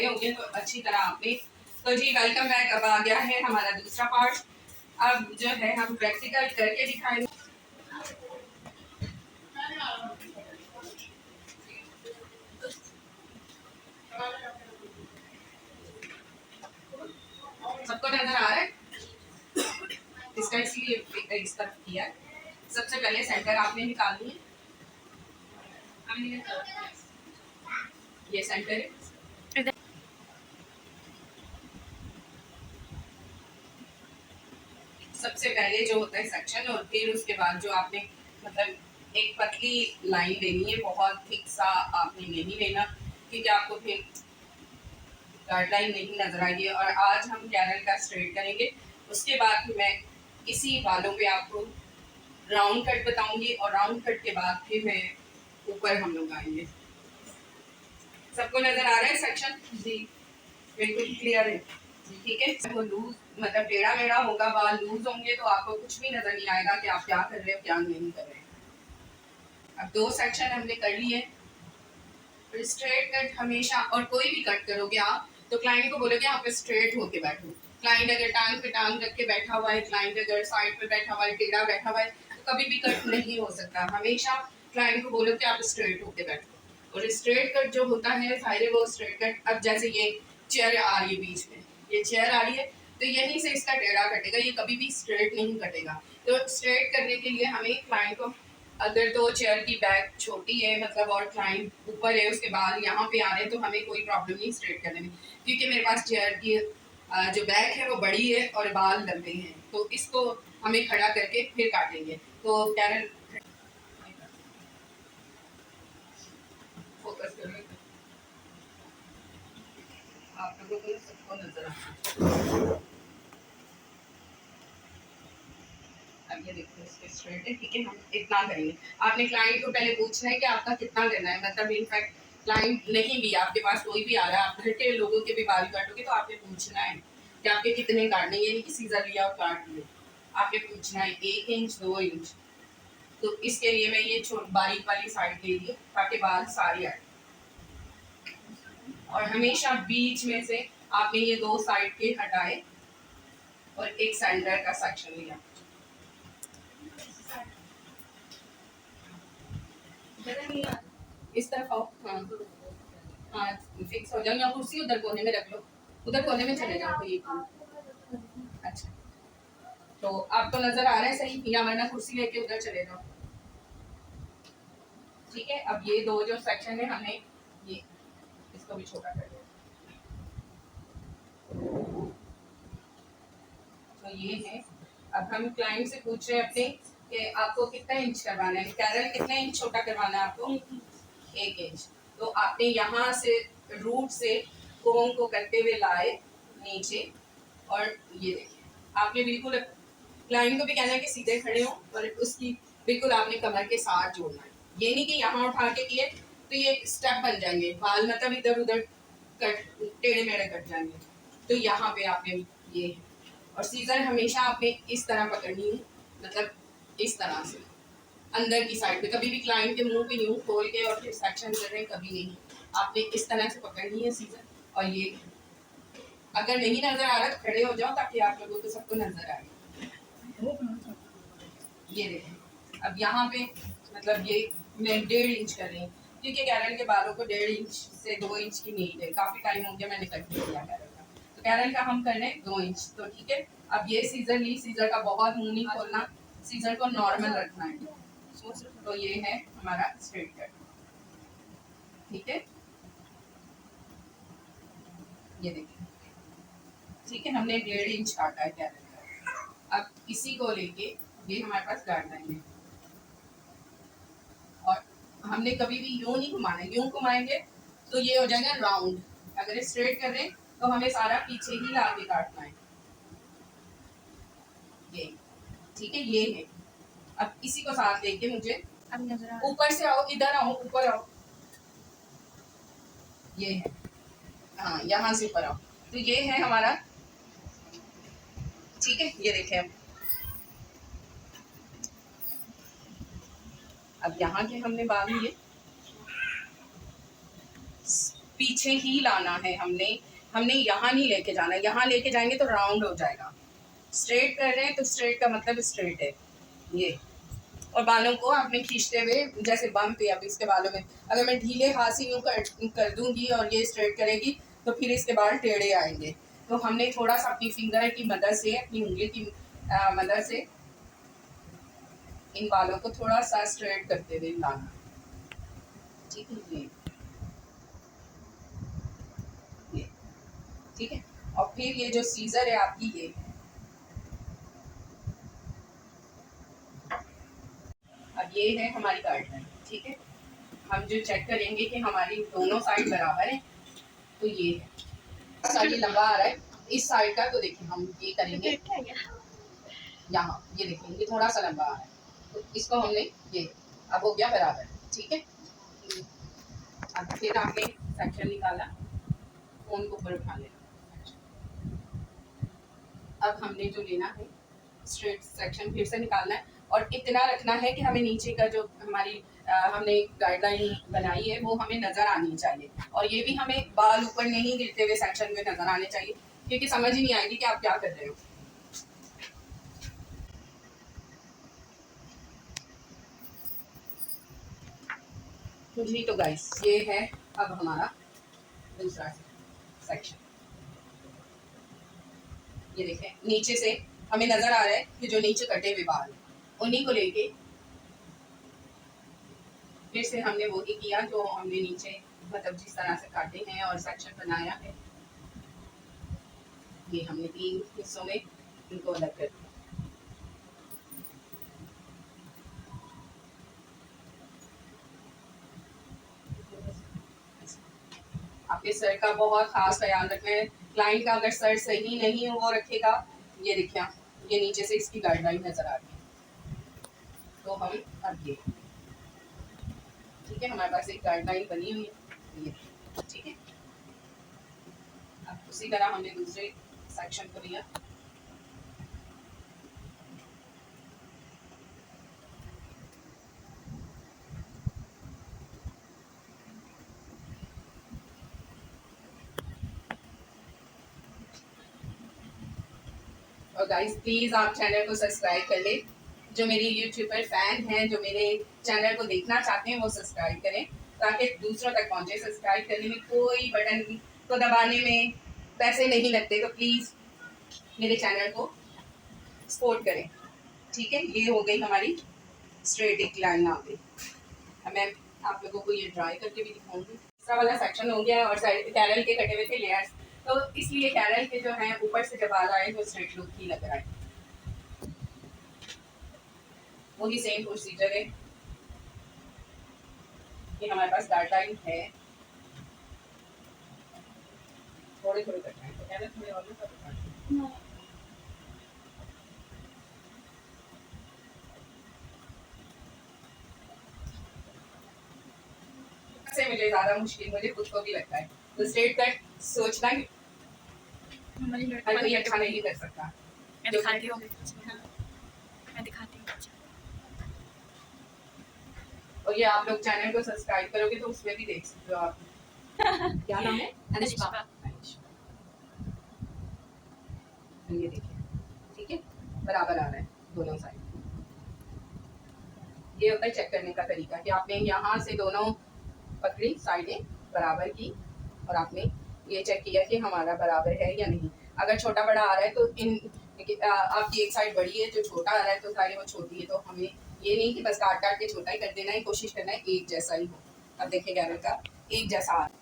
आए होंगे तो अच्छी तरह आपने। तो जी वेलकम बैक। अब आ गया है हमारा दूसरा पार्ट। अब जो है हम प्रैक्टिकल करके दिखाएंगे। सबको नजर आ रहा है? इसका इसीलिए इस तरफ किया है। सबसे पहले सेंटर आपने निकालनी है। ये सेंटर है। सबसे पहले जो होता है सेक्शन, और फिर उसके बाद जो आपने मतलब एक पतली लाइन लेनी है, बहुत थिक सा आपने नहीं लेना क्योंकि आपको फिर गाइडलाइन नहीं नजर आएगी। और आज हम कैरल का स्ट्रेट करेंगे, उसके बाद फिर मैं इसी बालों पे आपको राउंड कट बताऊंगी, और राउंड कट के बाद फिर मैं ऊपर हम लोग आएंगे। सबको नजर आ रहा है सेक्शन? जी बिल्कुल क्लियर है। ठीक है, वो लूज मतलब टेढ़ा मेढ़ा होगा, बाल लूज होंगे तो आपको कुछ भी नजर नहीं आएगा कि आप क्या कर रहे हो क्या नहीं कर रहे हैं। अब 2 सेक्शन हमने कर लिए। स्ट्रेट कट हमेशा, और कोई भी कट करोगे आप तो क्लाइंट को बोलोगे आप स्ट्रेट होके बैठो। क्लाइंट अगर टांग पे टांग रख के बैठा हुआ है, क्लाइंट अगर साइड पे बैठा हुआ है, टेढ़ा बैठा हुआ है, तो कभी भी कट नहीं हो सकता। हमेशा क्लाइंट को बोलो कि आप स्ट्रेट होके बैठो। और स्ट्रेट कट जो होता है सारे वो स्ट्रेट कट, अब जैसे ये चेयर आ रही है बीच में, ये चेयर आ रही है तो यहीं से इसका टेढ़ा कटेगा, ये कभी भी स्ट्रेट नहीं कटेगा। तो स्ट्रेट करने के लिए हमें क्लाइंट को, अगर तो चेयर की बैक छोटी है मतलब और क्लाइंट ऊपर है, उसके बाद यहाँ पे आ रहे हैं, तो हमें कोई प्रॉब्लम नहीं स्ट्रेट करने में, क्योंकि मेरे पास चेयर की जो बैक है वो बड़ी है और बाल लंबे हैं, तो इसको हमें खड़ा करके फिर काटेंगे। तो कैरल फोकस करिए, आप लोगों को सबको नजर आ। अब ये देखो इसके स्ट्रेट है, ठीक है। हम इतना करेंगे। आपने क्लाइंट को पहले पूछना है कि आपका कितना करना है, मतलब इनफैक्ट क्लाइंट नहीं भी आपके पास कोई भी आ रहा है, आप घर के लोगों के भी बाल काटोगे तो आपने पूछना है कि आपके कितने काटने, ये नहीं कि सीजर लिया और काट लिए। आपने पूछना है 1 इंच 2 इंच। तो इसके लिए मैं ये बारीक वाली साइड ले ली ताकि बाल सारे आए। और हमेशा बीच में से आपने ये 2 साइड के हटाए और एक सेंटर का सेक्शन लिया। इस तरफ आओ। हाँ हाँ, फिक्स हो जाओ, या कुर्सी उधर कोने में रख लो, उधर कोने में चले जाओ कोई। अच्छा, तो आपको नजर आ रहा है सही, या वरना कुर्सी लेके उधर चले जाओ। ठीक है, अब ये 2 जो सेक्शन है हमने ये इसको भी छोटा कर दिया। तो ये है। अब हम क्लाइंट से पूछ रहे हैं अपने कि आपको कितना इंच करवाना है, कैरल कितना इंच छोटा करवाना है आपको? 1 इंच। तो आपने यहाँ से रूट से कोम को करते हुए लाए नीचे, और ये देखिए आपने बिल्कुल क्लाइंट को भी कहना है कि सीधे खड़े हो, और उसकी बिल्कुल आपने कमर के साथ जोड़ना है। ये नहीं कि यहाँ उठा के किए तो ये स्टेप बन जाएंगे, बाल मतलब इधर उधर कट टेढ़े मेढ़े कट जाएंगे। तो यहाँ पे आपने ये है। और सीजर हमेशा आपने इस तरह पकड़नी है, मतलब इस तरह से अंदर की साइड पे, कभी भी क्लाइंट के मुंह पे यूं खोल के और फिर सेक्शन कर रहे हैं कभी नहीं। आपने इस तरह से पकड़नी है सीजर। और ये अगर नहीं नजर आ रहा तो खड़े हो जाओ ताकि आप लोगों को सबको नजर आए। ये देखें, अब यहाँ पे मतलब ये मैं 1.5 इंच कर रही हूँ क्योंकि कैरल के बालों को 1.5 इंच से 2 इंच की नीड है। काफी टाइम हो गया मैंने कट नहीं किया कैरल का, तो कैरल का हम कर रहे हैं 2 इंच। तो ठीक है, अब ये सीजर ली, सीजर का बहुत मुंह नहीं खोलना, सीजर को नॉर्मल रखना है। तो ये है हमारा स्ट्रेट कट। ठीक है, ये देखिए, ठीक है, हमने 1.5 इंच काटा है कैरल का। अब इसी को लेके ये हमारे पास गाइडलाइन है, और हमने कभी भी यूं नहीं घुमाना, यूं घुमाएंगे तो ये हो जाएगा राउंड। अगर स्ट्रेट कर रहे हैं तो हमें सारा पीछे ही ला के काटना है। ये ठीक है, ये है। अब इसी को साथ लेके मुझे ऊपर से आओ, इधर आओ, ऊपर आओ, ये है। हाँ, यहाँ से ऊपर आओ। तो ये है हमारा, ठीक है, ये देखें। अब यहाँ के हमने बाल लिए, पीछे ही लाना है। हमने यहाँ नहीं लेके जाना, यहाँ लेके जाएंगे तो राउंड हो जाएगा। स्ट्रेट कर रहे हैं तो स्ट्रेट का मतलब स्ट्रेट है ये। और बालों को आपने खींचते हुए, जैसे बम पे अब इसके बालों में अगर मैं ढीले हाथ से यूँ कर दूंगी और ये स्ट्रेट करेगी तो फिर इसके बाल टेढ़े आएंगे। तो हमने थोड़ा सा अपनी फिंगर की मदद से, अपनी उंगली की मदद से इन बालों को थोड़ा सा स्ट्रेट करते हुए लाना। ठीक है ये ठीक है। और फिर ये जो सीजर है आपकी, ये अब ये है हमारी गाइडलाइन। ठीक है, हम जो चेक करेंगे कि हमारी दोनों साइड बराबर है, तो ये है साइड लंबा आ रहा है इस साइड का, तो देखिए हम ये करेंगे यहाँ, ये देखिए ये थोड़ा सा लंबा आ रहा है, तो इसको हमने ये अब हो गया बराबर। ठीक है, अब फिर आपने सेक्शन निकाला, फोन को ऊपर उठा लेना। अब हमने जो लेना है स्ट्रेट सेक्शन फिर से निकालना है, और इतना रखना है कि हमें नीचे का जो हमारी हमने गाइडलाइन बनाई है वो हमें नजर आनी चाहिए। और ये भी हमें बाल ऊपर नहीं गिरते हुए सेक्शन में नजर आने चाहिए, क्योंकि समझ ही नहीं आएगी कि आप क्या कर रहे हो। जी तो गाइस ये है अब हमारा दूसरा सेक्शन। ये देखें नीचे से हमें नजर आ रहा है कि जो नीचे कटे हुए बाल उन्हीं को लेके फिर से हमने वो ही किया जो हमने नीचे मतलब जिस तरह से काटे हैं और सेक्शन बनाया है, ये हमने 3 हिस्सों में इनको अलग कर दिया। आपके सर का बहुत खास ख्याल रखना है। क्लाइंट का अगर सर सही नहीं है वो रखेगा, ये देखिए ये नीचे से इसकी गाइडलाइन नजर आ रही है। तो हम अब ये ठीक है, हमारे पास एक गाइडलाइन बनी हुई है ये। ठीक है, अब उसी तरह हमने दूसरे सेक्शन को लिया। और गाइस प्लीज आप चैनल को सब्सक्राइब कर ले। जो मेरी यूट्यूब पर फैन हैं, जो मेरे चैनल को देखना चाहते हैं, वो सब्सक्राइब करें ताकि दूसरों तक पहुंचे। सब्सक्राइब करने में कोई बटन को दबाने में पैसे नहीं लगते, तो प्लीज मेरे चैनल को सपोर्ट करें। ठीक है, ये हो गई हमारी स्ट्रेट एक लाइन आ गई। अब मैं आप लोगों को ये ड्राई करके भी दिखाऊंगी। तीसरा वाला सेक्शन हो गया और साइड कैरल के कटे हुए थे लेयर्स, तो इसलिए कैरल के जो है ऊपर से जब आ रहा है तो स्ट्रेट लुक ही लग रहा है। वही सेम प्रोसीजर है, ये हमारे पास गाइडलाइन है। थोड़े थोड़े करना है, तो कैरल थोड़े और भी से मुझे ज्यादा मुश्किल मुझे खुद को भी लगता है। तो स्ट्रेट कट सोचना हर कोई अच्छा नहीं कर सकता। मैं दिखाती हूँ। मैं दिखाती हूँ। और ये आप लोग चैनल को सब्सक्राइब करोगे तो उसमें भी देख सकते हो आप। क्या नाम है? अनिष्का। ये देखिए ठीक है, बराबर आ रहा है दोनों साइड। ये होता है चेक करने का तरीका कि आपने यहाँ से दोनों पकड़ी साइडें बराबर की और आपने ये चेक किया कि हमारा बराबर है या नहीं। अगर छोटा बड़ा आ रहा है तो आपकी एक साइड बड़ी है, जो छोटा आ रहा है तो सारी वो छोटी है। तो हमें ये नहीं कि बस काट काट के छोटा ही कर देना है, कोशिश करना है एक जैसा ही हो। अब देखिए कैरल का एक जैसा आ रहा है,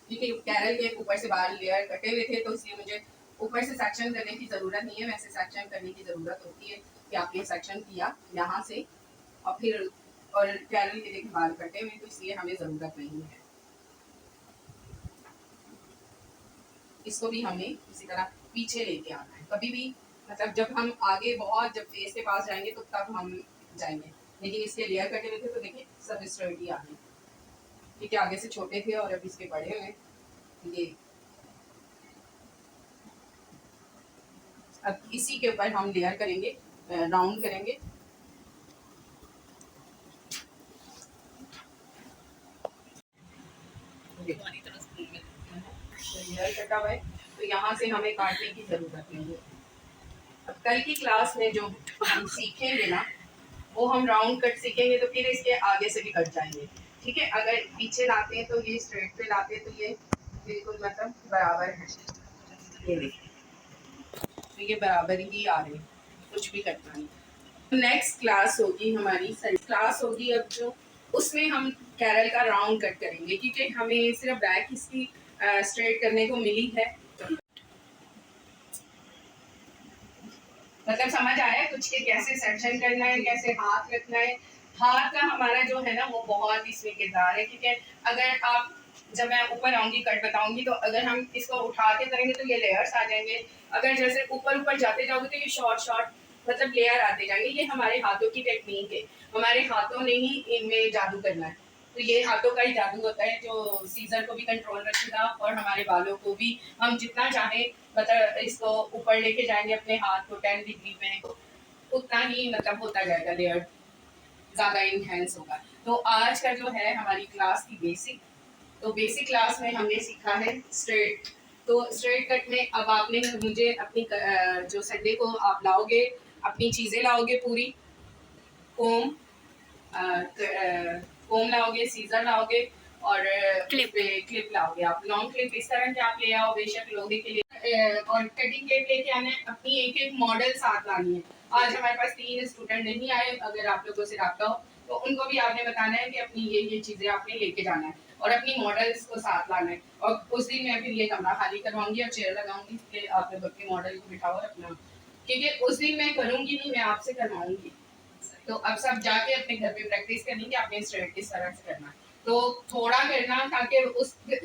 क्योंकि कैरल के ऊपर से बाल लेयर कटे हुए थे तो इसलिए मुझे ऊपर से सेक्शन करने की ज़रूरत नहीं है। वैसे सेक्शन करने की ज़रूरत होती है कि आपने सेक्शन किया यहाँ से और फिर और कैरल के देखिए बाल कटे हुए, तो इसलिए हमें ज़रूरत नहीं है। इसको भी हमें इसी तरह पीछे लेके आना है। कभी भी मतलब जब हम आगे बहुत जब फेस के पास जाएंगे तो तब हम जाएंगे, लेकिन इसके लेयर कटे हुए थे तो देखिए सब स्ट्रेट ही आ गए, क्योंकि आगे से छोटे थे और अब इसके बड़े हुए। ये अब इसी के ऊपर हम लेयर करेंगे, राउंड करेंगे। एंगल कटा हुआ है, तो यहाँ से हमें काटने की ज़रूरत नहीं है। अब कल की क्लास में जो हम सीखेंगे ना, वो हम राउंड कट सीखेंगे, तो फिर इसके आगे से भी कट जाएंगे। ठीक है, अगर पीछे लाते हैं तो ये स्ट्रेट पे लाते हैं तो ये बिल्कुल मतलब बराबर है, ये देखिए, तो ये बराबर ही आ रहे हैं, कुछ भी कटना नहीं। नेक्स्ट क्लास होगी हमारी क्लास होगी अब जो, उसमें हम कैरल का राउंड कट करेंगे, क्योंकि हमें सिर्फ बैक इसकी स्ट्रेट करने को मिली है। मतलब समझ आया कुछ के कैसे सेक्शन करना है, कैसे हाथ रखना है। हाथ का हमारा जो है ना वो बहुत इसमें किरदार है, क्योंकि अगर आप, जब मैं ऊपर आऊंगी कट बताऊंगी, तो अगर हम इसको उठा के करेंगे तो ये लेयर्स आ जाएंगे। अगर जैसे ऊपर ऊपर जाते जाओगे तो ये शॉर्ट शॉर्ट मतलब लेयर आते जाएंगे। ये हमारे हाथों की टेक्निक है, हमारे हाथों ने ही इनमें जादू करना है। तो ये हाथों का ही जादू होता है जो सीजर को भी कंट्रोल रखेगा और हमारे बालों को भी, हम जितना चाहे मतलब इसको ऊपर लेके जाएंगे अपने हाथ को 10 डिग्री में, उतना ही मतलब होता जाएगा, लेयर ज्यादा इनहेंस होगा। तो आज का जो है हमारी क्लास की बेसिक, तो बेसिक क्लास में हमने सीखा है स्ट्रेट। तो स्ट्रेट कट में अब आपने मुझे अपनी जो संडे को आप लाओगे, अपनी चीजें लाओगे पूरी, कोम कोम लाओगे, सीजर लाओगे और क्लिप लाओगे। आप लॉन्ग क्लिप इस तरह के आप ले आओ, बेशक लोगे के लिए, और कटिंग क्लिप लेके आना है। अपनी एक एक मॉडल साथ लानी है। आज हमारे पास 3 स्टूडेंट नहीं आए, अगर आप लोगों से रखा हो तो उनको भी आपने बताना है कि अपनी ये चीजें आपने लेके जाना है और अपनी मॉडल्स को साथ लाना है। और उस दिन मैं फिर ये कमरा खाली करवाऊंगी और चेयर लगाऊंगी कि आप लोग अपनी मॉडल को बिठाओ अपना, क्योंकि उस दिन मैं करूंगी नहीं, मैं आपसे करवाऊंगी। तो अब सब जाके अपने घर पे प्रैक्टिस करनी कि आपने स्ट्रेट किस तरह से करना। तो थोड़ा करना ताकि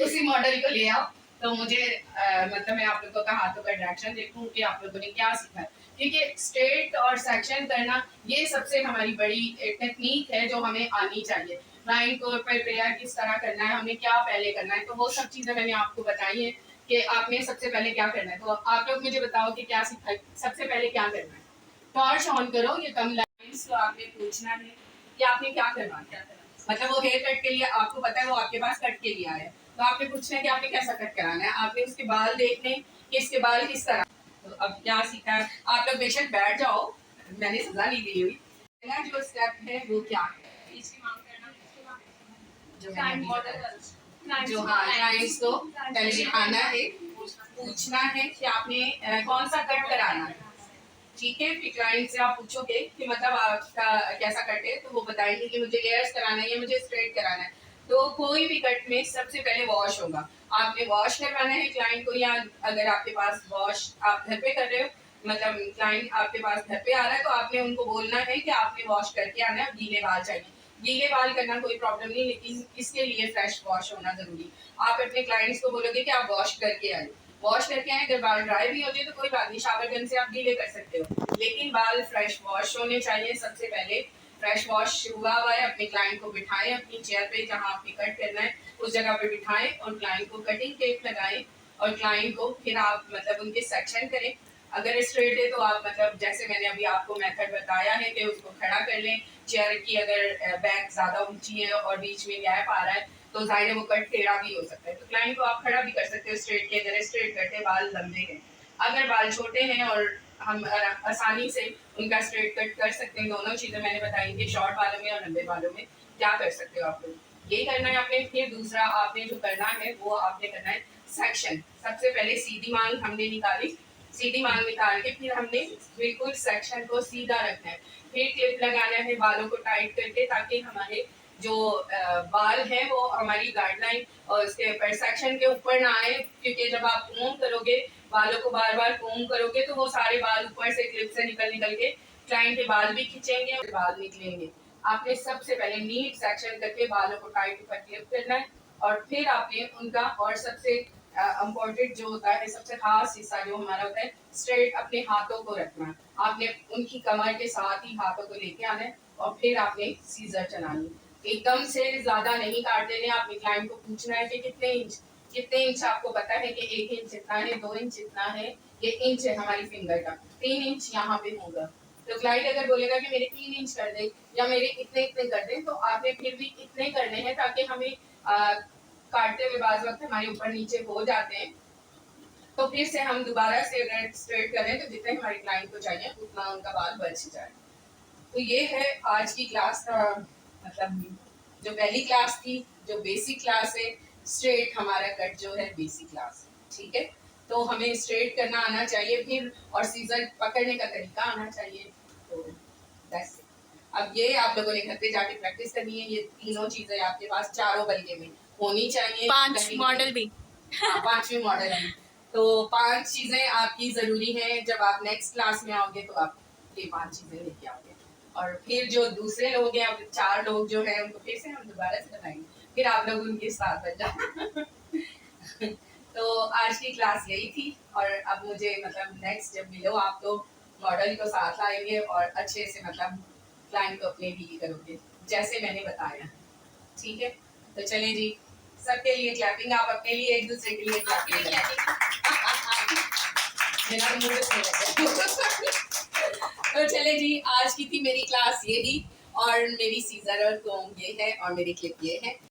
उसी मॉडल को ले आओ, तो मुझे मतलब मैं आप लोगों का हाथों का डायरेक्शन देखूं कि आप लोगों ने क्या सीखा है। क्योंकि स्ट्रेट और सेक्शन करना ये सबसे हमारी बड़ी टेक्निक है जो हमें आनी चाहिए। लाइन को प्रिपेयर किस तरह करना है, हमें क्या पहले करना है, तो वो सब चीजें मैंने आपको बताई है कि आपने सबसे पहले क्या करना है। तो आप लोग मुझे बताओ कि क्या सीखा है, सबसे पहले क्या करना है। टॉर्च ऑन करो, ये कम लाइंस तो आपने पूछना है कि आपने क्या करना है। मतलब वो हेयर कट के लिए आपको पता है, वो आपके पास कट के लिए आया है, तो आपने पूछना है कि आपने कैसा कट कराना है। आपने उसके बाल देखने कि इसके बाल किस तरह। तो अब क्या सीखा है, आप लोग बेशक बैठ जाओ, मैंने सजा नहीं दी हुई। पहला जो स्टेप है वो क्या है, जो मैंने अभी जो हाँ क्लाइंट्स को पहले दिखाना है, पूछना है कि आपने कौन सा कट कराना है। ठीक है, फिर क्लाइंट से आप पूछोगे कि मतलब आपका कैसा कट है, तो वो बताएंगे कि मुझे लेयर्स कराना है या मुझे स्ट्रेट कराना है। तो कोई भी कट में सबसे पहले वॉश होगा, आपने वॉश करवाना है क्लाइंट को, या अगर आपके पास वॉश आप घर पे कर रहे हो, मतलब क्लाइंट आपके पास घर पे आ रहा है, तो आपने उनको बोलना है कि आपने वॉश करके आना है, गीले बाल चाहिए। गीले बाल करना कोई प्रॉब्लम नहीं, लेकिन इसके लिए फ्रेश वॉश होना जरूरी। आप अपने क्लाइंट्स को बोलोगे कि आप वॉश करके आए, वॉश करके आए, अगर बाल ड्राई भी हो जाए तो कोई बात नहीं, शावर गन से आप गीले कर सकते हो, लेकिन बाल फ्रेश वॉश होने चाहिए। सबसे पहले फ्रेश वॉश हुआ हुआ है, अपने क्लाइंट को बिठाएं अपनी चेयर पे, जहां आपने कट करना है उस जगह पे बिठाएं और क्लाइंट को कटिंग टेप लगाएं और क्लाइंट को फिर आप मतलब उनके सेक्शन करें। अगर स्ट्रेट है तो आप मतलब जैसे मैंने अभी आपको मेथड बताया है कि उसको खड़ा कर लें। चेयर की अगर बैक ज्यादा ऊंची है और बीच में गैप आ रहा है तो जाहिर है वो कट टेढ़ा भी हो सकता है, तो क्लाइंट को आप खड़ा भी कर सकते हो स्ट्रेट के, अगर स्ट्रेट कट है, बाल लंबे हैं। अगर बाल छोटे हैं और हम आसानी से उनका स्ट्रेट कट कर सकते हैं, दोनों चीजें मैंने बताई कि शॉर्ट बालों में और लंबे बालों में क्या कर सकते हो आप लोग, यही करना है आपने। फिर दूसरा आपने जो करना है वो आपने करना है सेक्शन। सबसे पहले सीधी मांग हमने निकाली, सीधी मांग निकाल के फिर हमने बिल्कुल सेक्शन को सीधा रखना है। फिर क्लिप लगाना है बालों को टाइट करके, ताकि हमारे जो बाल है वो हमारी गाइडलाइन और उसके पर सेक्शन के ऊपर ना आए, क्योंकि जब आप कोम करोगे, बालों को बार बार कोम करोगे, तो वो सारे बाल ऊपर से क्लिप से निकल निकल के क्लाइंट के बाल भी खींचेंगे और बाल निकलेंगे। आपने सबसे पहले नीट सेक्शन करके बालों को टाइट ऊपर क्लिप करना है और फिर आपने उनका, और सबसे इम्पोर्टेंट जो होता है, सबसे खास हिस्सा जो हमारा होता है, स्ट्रेट अपने हाथों को रखना है। आपने उनकी कमर के साथ ही हाथों को लेके आना है और फिर आपने सीजर चलानी। एकदम से ज्यादा नहीं काट देने, आपने क्लाइंट को पूछना है कि कितने इंच आपको पता है कि 1 इंच इतना है, 2 इंच इतना है, ये इंच है हमारी फिंगर का, 3 इंच यहाँ पे होगा। तो क्लाइंट अगर बोलेगा कि मेरे 3 इंच कर दे या मेरे इतने इतने कर दे, तो आपने फिर भी इतने करने हैं, ताकि हमें काटते हुए बाज वक्त हमारे ऊपर नीचे हो जाते हैं, तो फिर से हम दोबारा से अगर स्ट्रेट करें तो जितने हमारे क्लाइंट को चाहिए उतना उनका बाल बच जाए। तो ये है आज की क्लास का मतलब जो पहली क्लास थी, जो बेसिक क्लास है। स्ट्रेट हमारा कट जो है बेसिक क्लास है, ठीक है। तो हमें स्ट्रेट करना आना चाहिए फिर, और सीजर पकड़ने का तरीका आना चाहिए। तो that's it। अब ये आप लोगों ने घर पे जाके प्रैक्टिस करनी है। ये तीनों चीजें आपके पास चारों बल्कि में होनी चाहिए। 5 मॉडल भी। हाँ, 5वीं मॉडल भी। तो 5 चीजें आपकी जरूरी हैं। जब आप नेक्स्ट क्लास में आओगे तो आप ये 5 चीजें लेके आओगे। और फिर जो दूसरे लोग हैं, अब 4 लोग जो हैं उनको फिर से हम दोबारा से बताएंगे, फिर आप लोग उनके साथ बन जाओ। तो आज की क्लास यही थी। और अब मुझे मतलब नेक्स्ट जब मिलो आप तो मॉडल को साथ लाएंगे और अच्छे से मतलब क्लाइंट को अपने डील करोगे जैसे मैंने बताया, ठीक है। तो चले जी, सबके लिए क्लैपिंग, आप अपने लिए एक दूसरे के लिए क्लैपिंग मेरा तो मुंह से लग गया। तो चले जी, आज की थी मेरी क्लास यही, और मेरी सीजर और कोम ये है और मेरी क्लिप ये है।